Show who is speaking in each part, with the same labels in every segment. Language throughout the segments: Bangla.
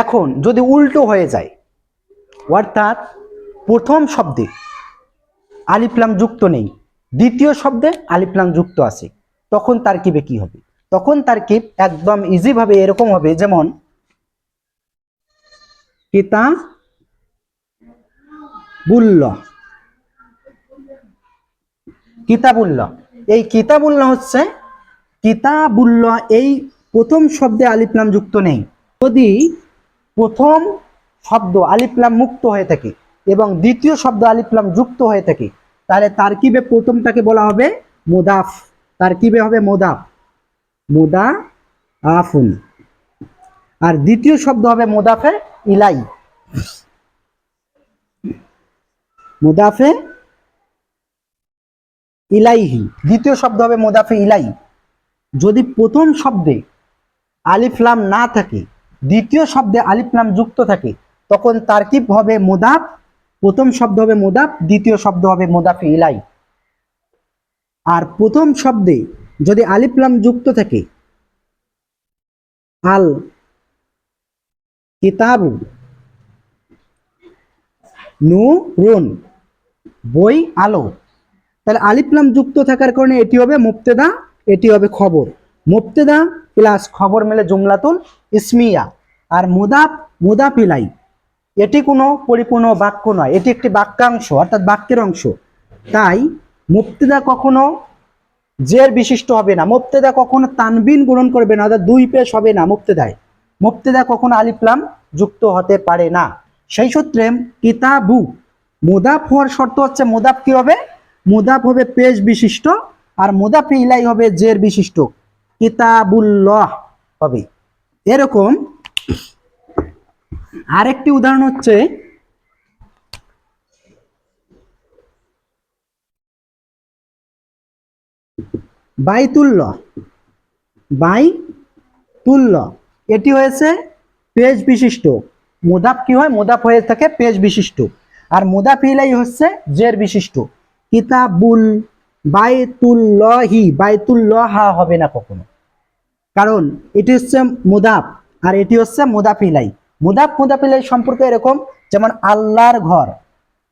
Speaker 1: এখন যদি উল্টো হয়ে যায়, অর্থাৎ প্রথম শব্দে আলিফ লাম যুক্ত নেই, দ্বিতীয় শব্দে আলিফ লাম যুক্ত আছে, তখন তারকিবে কি হবে? তখন তারকিব একদম ইজি ভাবে এরকম হবে, যেমন কিতাবুল্লাহ, কিতাবুল্লাহ। এই কিতাবুল্লাহ হচ্ছে কিতাবুল্লাহ, এই প্রথম শব্দে আলিফ লাম যুক্ত নেই। যদি প্রথম শব্দ আলিফ লাম মুক্ত হয়ে থাকে এবং দ্বিতীয় শব্দ আলিফ লাম যুক্ত হয়ে থাকে, তাহলে তারকিবে প্রথমটাকে বলা হবে মুদাফ, তারকিবে হবে মুদাফ, মুদাফুন। আর দ্বিতীয় শব্দ হবে মুদাফে ইলাই, মুদাফে ইলাইহি, দ্বিতীয় শব্দ হবে মুদাফে ইলাই। যদি প্রথম শব্দে আলিফ লাম না থাকে, দ্বিতীয় শব্দে আলিফ লাম যুক্ত থাকে, তখন তারকিব হবে মুদাফ, প্রথম শব্দ হবে মুদাফ, দ্বিতীয় শব্দ হবে মুদাফে ইলাই। আর প্রথম শব্দে যদি আলিফ লাম যুক্ত থাকে, আল কিতাবু নূরুন, বই আলো, তাহলে আলিফ লাম যুক্ত থাকার কারণে এটি হবে মুবতেদা, এটি হবে খবর। মুবতেদা প্লাস খবর মিলে জুমলাতুল ইসমিয়া। আর মুদাফ, মুদাফ ইলাই, এটি কোনো পরিপূর্ণ বাক্য নয়, এটি একটি বাক্যাংশ অর্থাৎ বাক্যের অংশ। তাই মুবতেদা কখনো জের বিশিষ্ট হবে না, মুবতেদা কখনো তানবিন গ্রহণ করবে না, অর্থাৎ দুই পেশ হবে না মুবতেদায়। মুবতেদা কখনো আলিফ লাম যুক্ত হতে পারে না। সেই সূত্রে কিতাবু মুদাফ হওয়ার শর্ত হচ্ছে মুদাফ কি হবে? মুদাফ হবে পেশ বিশিষ্ট, আর মুদাফ ইলাই হবে জের বিশিষ্ট, কিতাবুল্লাহ হবে। এরকম আরেকটি উদাহরণ হচ্ছে বাইতুল্লাহ, বাইতুল্লাহ, এটি হয়েছে পেজ বিশিষ্ট। মুদাফ কি হয়? মুদাফ হয়ে থাকে পেজ বিশিষ্ট। আর মুদাফ ইলাই হচ্ছে জের বিশিষ্ট। কিতাবুল বাইতুল্লাহি, বাইতুল্লাহ হবে না কখনো, কারণ এটি হচ্ছে মুদাফ আর এটি হচ্ছে মুদাফ ইলাই। মুদাফ মুদাফ ইলাই সম্পর্কে এরকম, যেমন আল্লাহর ঘর,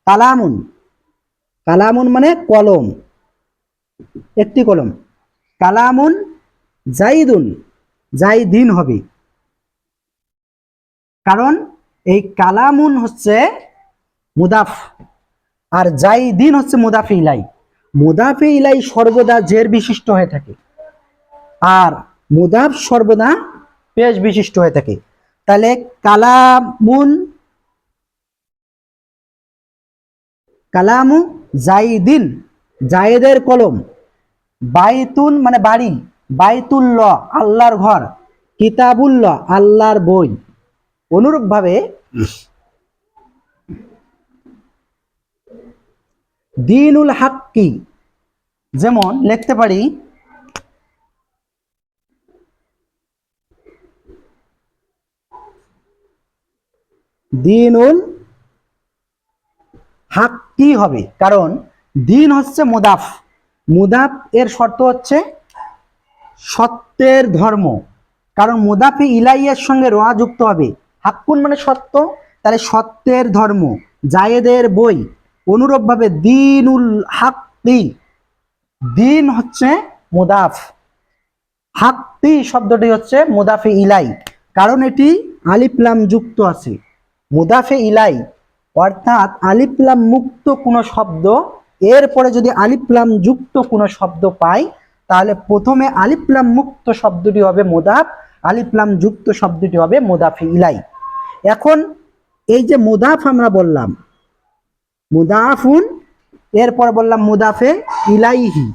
Speaker 1: কালামুন, কালামুন মানে কলম, একটি কলম, কালামুন জাইদুন, জাইদিন হবে, কারণ এই কালামুন হচ্ছে মুদাফ আর জাইদিন হচ্ছে মুদাফে ইলাই। মুদাফে ইলাই সর্বদা জের বিশিষ্ট হয়ে থাকে, আর মুদাফ সর্বদা পেশ বিশিষ্ট হয়ে থাকে। তাহলে কালামুন, কালামু জাইদিন, জায়েদের কলম, বাইতুন মানে বাড়ি, বাইতুল্লাহ আল্লাহর ঘর, কিতাবুল্লাহ আল্লাহর বই। অনুরূপভাবে দিনুল হাক্কি, যেমন লিখতে পারি দিনুল হাক্কি হবে, কারণ দিন হচ্ছে মুদাফ, মুদাফ এর শর্ত হচ্ছে সত্যের ধর্ম, কারণ মুদাফে ইলাইয়ের সঙ্গে রা যুক্ত হবে, হাক্কুন মানে সত্য, তাহলে সত্যের ধর্ম, জায়েদের বই। অনুরূপভাবে দিনুল হাক্কি, দিন হচ্ছে মুদাফ, হাক্কি শব্দটি হচ্ছে মুদাফে ইলাই, কারণ এটি আলিফ লাম যুক্ত আছে। মুদাফে ইলাই অর্থাৎ আলিফ লাম মুক্ত কোনো শব্দ, এরপরে যদি আলিফ লাম যুক্ত কোনো শব্দ পাই, তাহলে প্রথমে আলিফ লাম মুক্ত শব্দটি হবে মুদাফ, আলিফ লাম যুক্ত শব্দটি হবে মুদাফে ইলাই। এখন এই যে মুদাফ আমরা বললাম মুদাফুন, এরপর বললাম মুদাফে ইলাইহি,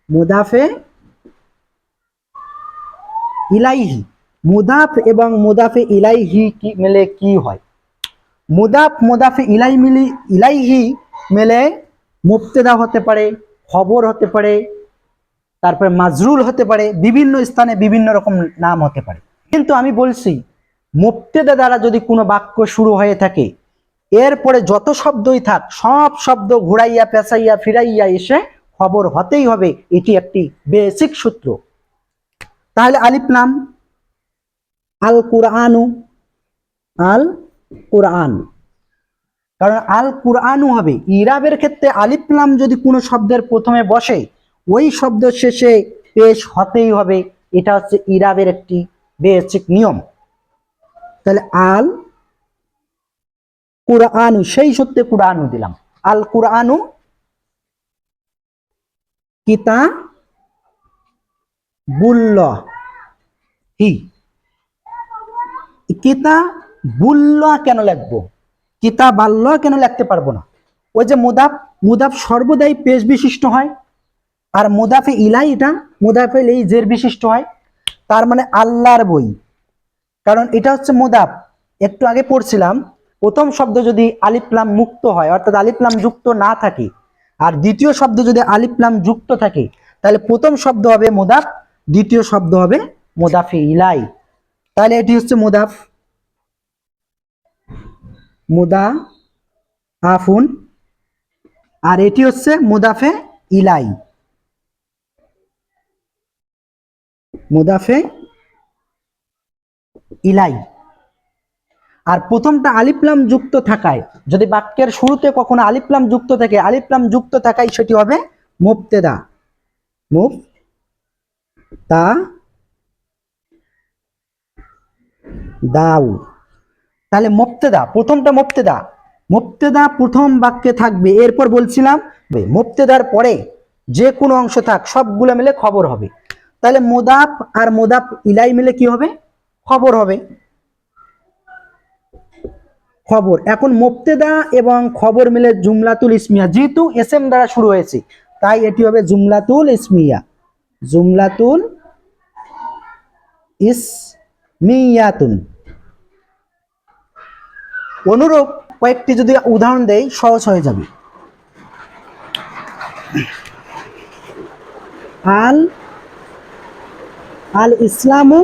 Speaker 1: মুদাফে ইলাইহি, মুদাফ এবং মুদাফে ইলাইহি কি মিলে কি হয়? মুদাফ মুদাফে ইলাই মিলি ইলাইহি মিলে মুবতেদা হতে পারে, খবর হতে পারে, তারপরে মাজরুল হতে পারে, বিভিন্ন স্থানে বিভিন্ন রকম নাম হতে পারে। কিন্তু আমি বলছি মুবতেদা দ্বারা যদি কোনো বাক্য শুরু হয়ে থাকে, এরপরে যত শব্দই থাক সব শব্দ ঘুরাইয়া পেঁচাইয়া ফিরাইয়া এসে খবর হতেই হবে, এটি একটি বেসিক সূত্র। তাহলে আলিফ লাম, আল কুরআনু, আল কুরআন, কারণ আল কুরআনু হবে ইরাবের ক্ষেত্রে আলিফ লাম যদি কোনো শব্দের প্রথমে বসে ওই শব্দ শেষে পেশ হতেই হবে, এটা হচ্ছে ইরাবের একটি বেসিক নিয়ম। তাহলে আল কুরআনু, সেই সূত্রে কুরআনু দিলাম। আল কুরআনু কিতাবুল্লাহ, কিতাবুল্লাহ কেন লিখবো, কিতাবাল্লাহ কেন লিখতে পারবো না? ওই যে মুদাফ, মুদাফ সর্বদাই পেশ বিশিষ্ট হয়, আর মুদাফে ইলাই এটা মুদাফে ইলাই জের বিশিষ্ট হয়, তার মানে আল্লাহর বই, কারণ এটা হচ্ছে মুদাফ। একটু আগে পড়ছিলাম প্রথম শব্দ যদি আলিফ লাম মুক্ত হয় অর্থাৎ আলিফ লাম যুক্ত না থাকে, আর দ্বিতীয় শব্দ যদি আলিফ লাম যুক্ত থাকে, তাহলে প্রথম শব্দ হবে মুদাফ, দ্বিতীয় শব্দ হবে মুদাফে ইলাই। তাহলে এটি হচ্ছে মুদাফ, মুদাফুন, আর এটি হচ্ছে মুদাফে ইলাই, মুদাফে ইলাই। আর প্রথমটা আলিফ লাম যুক্ত থাকায়, যদি বাক্যের শুরুতে কখনো আলিফ লাম যুক্ত থাকে, আলিফ লাম যুক্ত থাকায় সেটি হবে মুবতেদা, মুবতা দাও। তাহলে মুবতেদা, প্রথমটা মুবতেদা, মুবতেদা প্রথম বাক্যে থাকবে। এরপর বলছিলাম মুবতেদার পরে যে কোনো অংশ থাক সবগুলো মিলে খবর হবে। তাহলে মুদাফ আর মুদাফ ইলাই মিলে কি হবে, খবর হবে, খবর। এখন মুবতেদা এবং খবর মিলে জুমলাতুল ইসমিয়া, যেহেতু এসএম দ্বারা শুরু হয়েছে তাই এটি হবে জুমলাতুল ইসমিয়া, জুমলাতুল ইসমিয়াতুন। অনুরূপ কয়েকটি যদি উদাহরণ দেই সহজ হয়ে যাবে। আল আল ইসলামু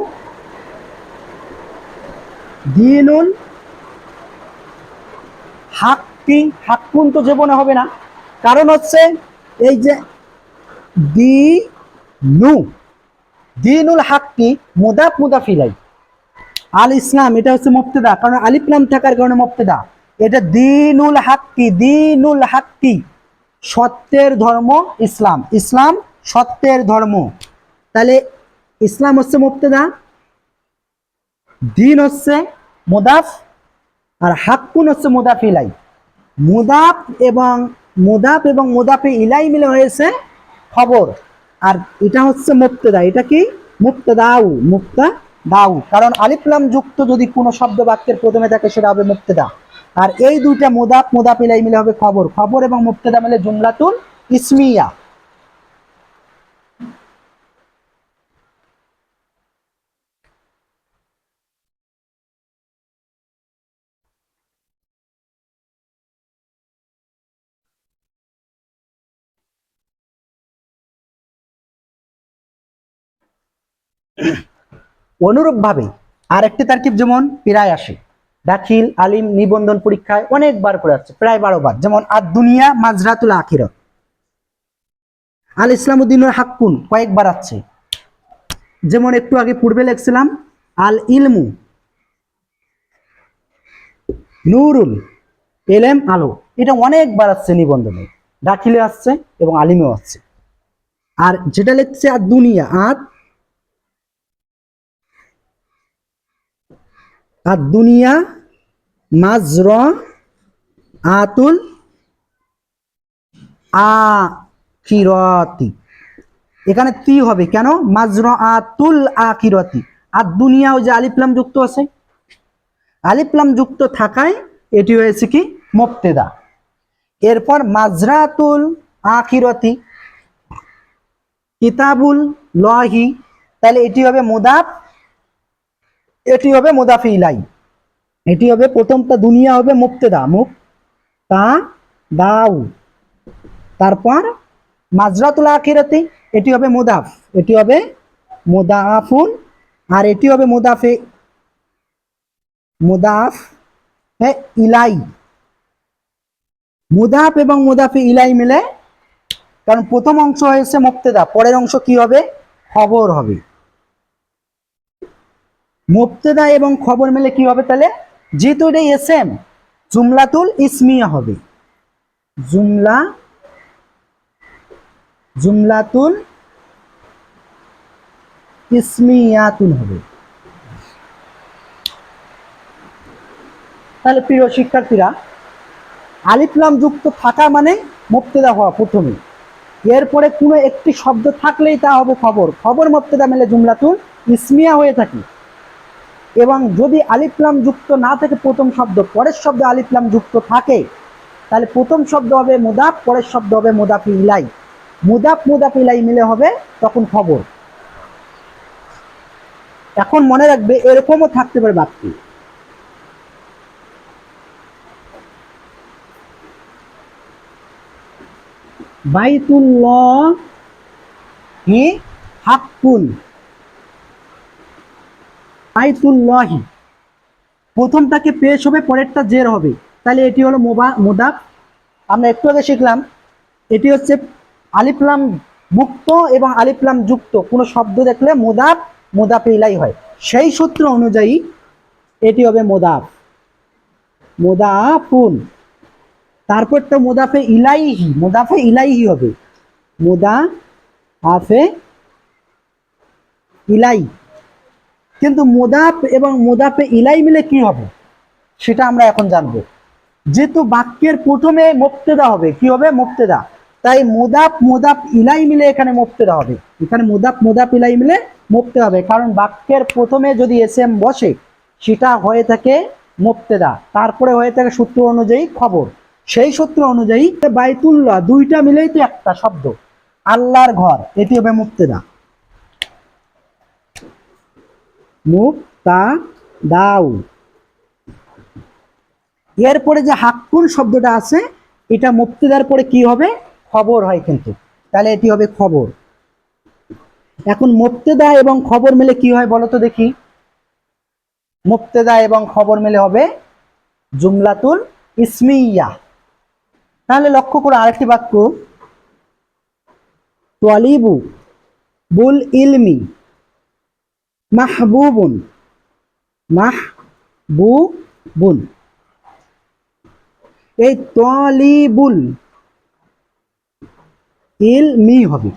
Speaker 1: দীনুল হাক্কি, হাক্কুন তো জীবনে হবে না, কারণ হচ্ছে এই যে দিনু, দিনুল হাক্কি মুদাফ মুদাফ ইলাই, আল ইসলাম এটা হচ্ছে মুবতেদা, কারণ আলিফ লাম থাকার কারণে মুবতেদা। এটা দিনুল হাক্কি, দিনুল হাক্কি সত্যের ধর্ম ইসলাম, ইসলাম সত্যের ধর্ম। তাহলে ইসলাম হচ্ছে মুবতেদা, দিন হচ্ছে মুদাফ, আর হাক্কুন হচ্ছে মুদাফ ইলাই। মুদাফ এবং মুদাফে ইলাই মিলে হয়েছে খবর, আর এটা হচ্ছে মুবতেদা। এটা কি মুবতেদাউ, মুবতেদাউ, কারণ আলিফ লাম যুক্ত যদি কোনো শব্দ বাক্যের প্রথমে থাকে সেটা হবে মুবতেদা। আর এই দুইটা মুদাফ মুদাফ ইলাই মিলে হবে খবর, খবর এবং মুবতেদা মিলে জুমলাতুল ইসমিয়া। অনুরূপ ভাবে আরেকটি তারকিব যেমন প্রায় আসে, দাখিল আলিম নিবন্ধন পরীক্ষায় অনেকবার করে আসছে, প্রায় 12 বার, যেমন আদ দুনিয়া মাজরাতুল আখিরাত, আল ইসলামুদ্দিনুল হাক্কুন কয়েকবার আছে, যেমন একটু আগে পূর্বে লিখছিলাম আল ইলমু নূরুল, এলেম আলো, এটা অনেকবার আসছে নিবন্ধনে, দাখিলে আসছে এবং আলিমেও আসছে। আর যেটা লিখছে আর দুনিয়া, আর দুনিয়া মাজরাতুল আখিরাতি, এখানে তি হবে কেন, মাজরাতুল আখিরাতি, আর দুনিয়া ওই যে আলিফ লাম যুক্ত আছে, আলিফ লাম যুক্ত থাকায় এটি হয়েছে কি মুবতেদা। এরপর মাজরাতুল আখিরাতি কিতাবুল লহি, তাহলে এটি হবে মুদাফ, এটি হবে মুদাফি ইলাই, এটি হবে প্রথমটা দুনিয়া হবে মুবতেদা, মুবতাদাউ, তারপর মাজরাতুল আখিরাতি এটি হবে মুদাফ, এটি হবে মুদাফুন, আর এটি হবে মুদাফ ইলাই, মুদাফ এবং মুদাফি ইলাই মিলে, কারণ প্রথম অংশ হয়েছে মুবতেদা, পরের অংশ কি হবে খবর হবে, মুবতেদা এবং খবর মিলে কি হবে তাহলে, যেহেতু এটা এসএম, জুমলাতুল ইসমিয়া হবে, জুমলাতুল ইসমিয়াতুন হবে। তাহলে প্রিয় শিক্ষার্থীরা, আলিফ লাম যুক্ত থাকা মানে মুবতেদা হওয়া প্রথমে, এরপরে কোনো একটি শব্দ থাকলেই তা হবে খবর, খবর মুবতেদা মিলে জুমলাতুল ইসমিয়া হয়ে থাকে। এবং যদি আলিফ লাম যুক্ত না থাকে প্রথম শব্দ, পরের শব্দে আলিফ লাম যুক্ত থাকে, তাহলে প্রথম শব্দ হবে মুদাফ, পরের শব্দ হবে মুদাফি ইলাই, মুদাফি ইলাই মিলে হবে তখন খবর। এখন মনে রাখবে এরকমও থাকতে পারে বাক্য, বাইতুল্লাহি হাক্কুন, বাইতুল্লাহি প্রথমটাকে পেশ হবে, পরেরটা জের হবে, তাহলে এটি হলো মুদাফ। আমরা একটু আগে শিখলাম এটি হচ্ছে আলিফ লাম মুক্ত এবং আলিফ লাম যুক্ত কোনো শব্দ দেখলে মুদাফ মুদাফে ইলাই হয়, সেই সূত্র অনুযায়ী এটি হবে মুদাফুন। তারপরটা মুদাফে ইলাইহি হবে, মুদাফে ইলাই। কিন্তু মুদাফ এবং মুদাফে ইলাই মিলে কি হবে সেটা আমরা এখন জানবো। যেহেতু বাক্যের প্রথমে মুবতেদা হবে, কি হবে মুবতেদা, তাই মুদাফ ইলাই মিলে এখানে মুবতেদা হবে, এখানে মুদাফ ইলাই মিলে মুবতেদা হবে, কারণ বাক্যের প্রথমে যদি এসএম বসে সেটা হয়ে থাকে মুবতেদা, তারপরে হয়ে থাকে সূত্র অনুযায়ী খবর। সেই সূত্র অনুযায়ী বাইতুল্লাহ দুইটা মিলেই তো একটা শব্দ, আল্লাহর ঘর, এটি হবে মুবতেদা, মুবতাদাউ। এরপরে যে হাক্কুন শব্দটা আছে এটা মুবতেদার পরে কি হবে খবর হয় কিন্তু, তাহলে এটি হবে খবর। এখন মুবতেদা এবং খবর মিলে কি হয় বলো তো দেখি, মুবতেদা এবং খবর মিলে হবে জুমলাতুল ইসমিয়া। তাহলে লক্ষ্য করো আরেকটি বাক্য, তালিবু বুল ইলমি মাহবুবুন, এই তালিবুল ইলমি হবে,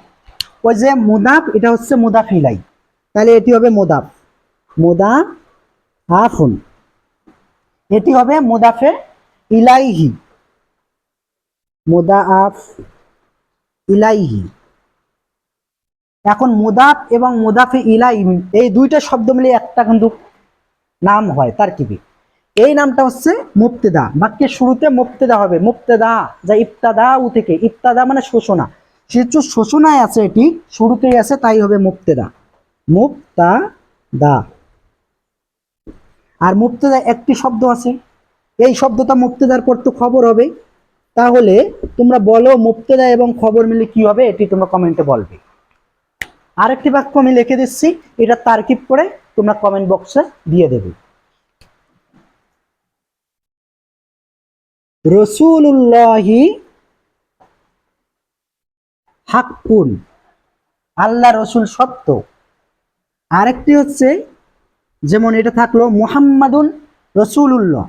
Speaker 1: ওই যে মুদাফ এটা হচ্ছে মুদাফ ইলাই, তাহলে এটি হবে মুদাফুন, এটি হবে মুদাফে ইলাইহি, মুদাফ ইলাইহি। এখন মুদাফ এবং মুদাফে ইলাইহি এই দুইটা শব্দ মিলে একটা কিন্তু নাম হয় তারকিবি, এই নামটা হচ্ছে মুবতেদা। বাক্যের শুরুতে মুবতেদা হবে, মুবতেদা যা ইবতাদা উ থেকে, ইবতাদা মানে সূচনা, সেহেতু সূচনায় আছে, এটি শুরুতেই আছে, তাই হবে মুবতাদা। আর মুবতেদা একটি শব্দ আছে, এই শব্দটা মুবতেদার পর তো খবর হবে, তাহলে তোমরা বলো মুবতেদা এবং খবর মিলে কি হবে, এটি তোমরা কমেন্টে বলবে। আরেকটি বাক্য আমি লিখে দিচ্ছি, এটা তারকিব করে তোমরা কমেন্ট বক্সে দিয়ে দেবে। রাসূলুল্লাহি হাক্কুন, আল্লাহ রসুল সত্য। আরেকটি হচ্ছে যেমন এটা থাকলো মুহাম্মাদুন রাসূলুল্লাহ,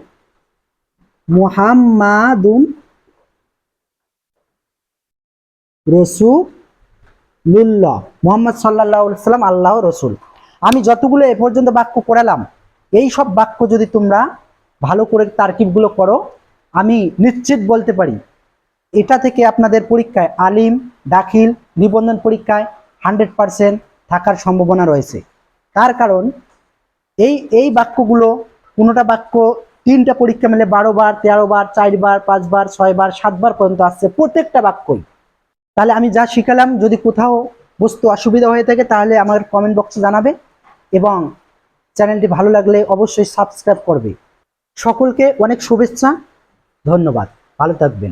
Speaker 1: মুহাম্মাদুন রাসূলুল্লাহ, মুহাম্মদ সাল্লাল্লাহু আলাইহি সাল্লাম আল্লাহ রসুল। আমি যতগুলো এ পর্যন্ত বাক্য করালাম, এই সব বাক্য যদি তোমরা ভালো করে তারকিবগুলো করো, আমি নিশ্চিত বলতে পারি এটা থেকে আপনাদের পরীক্ষায় আলিম, দাখিল, নিবন্ধন পরীক্ষায় 100% থাকার সম্ভাবনা রয়েছে। তার কারণ এই বাক্যগুলো, কোনোটা বাক্য 3টা পরীক্ষা মিলে 12 বার, 13 বার, 4 বার, 5 বার, 6 বার, 7 বার পর্যন্ত আসছে প্রত্যেকটা বাক্যই। তাহলে আমি যা শিখালাম যদি কোথাও বুঝতে অসুবিধা হয়ে থাকে তাহলে আমার কমেন্ট বক্সে জানাবে, এবং চ্যানেলটি ভালো লাগলে অবশ্যই সাবস্ক্রাইব করবে। সকলকে অনেক শুভেচ্ছা, ধন্যবাদ, ভালো থাকবেন।